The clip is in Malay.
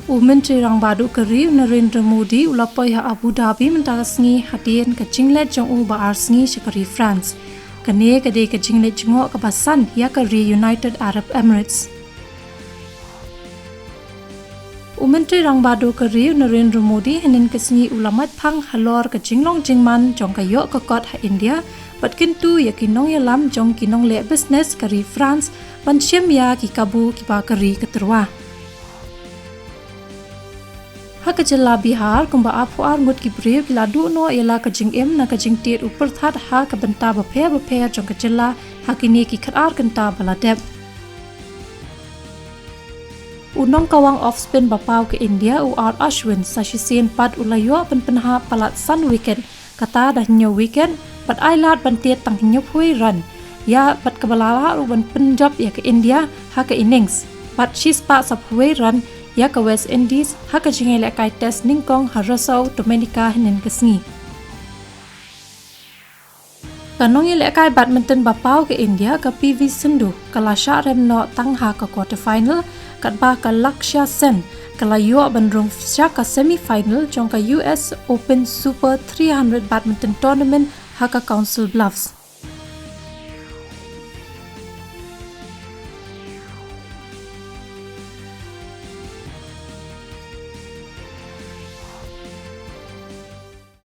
Menteri Rang Badu Keri Narendra Modi ulapai ha Abu Dhabi mentasngi hadian ke jinglet jong ba arsngi sekari France. Kene kade ke jinglet jengok ke basan ya keri United Arab Emirates. Menteri Rang Badu Keri Narendra Modi henin kesngi ulamat phang halor ke jinglong jingman jong kayo ke kot ha India bat kintu ya kinong ya lam jong kinong le business keri France ban syem ya ki kabu ki ba keri keterwa. Ha kejela Bihar kumba apu armut ki brew ki ladu no ialah kejing em na kejing tit upar that ha ke benta beper jong kejela ha kini ki kharar kenta baladep. Unong kawang off spin bapau ke India UR Ashwin sasisen pad ulayo penha palat sun weekend kata dah nyo weekend pat ailat bantiet tang nyo hui run ya pat kebalala u ban penjob ya ke India ha ke innings pat shispa sap hui run ya ke West Indies ha ke jingele kai test ningkong harasau Dominica hinen kesngi. Kanong ile kai badminton bapau ke India ke PV Sindhu kalasha remno tang ha ke quarter final kat ba ka Lakshya Sen kalayo bandrung sya ka semi final jong ka US Open Super 300 badminton tournament ha ka Council Bluffs.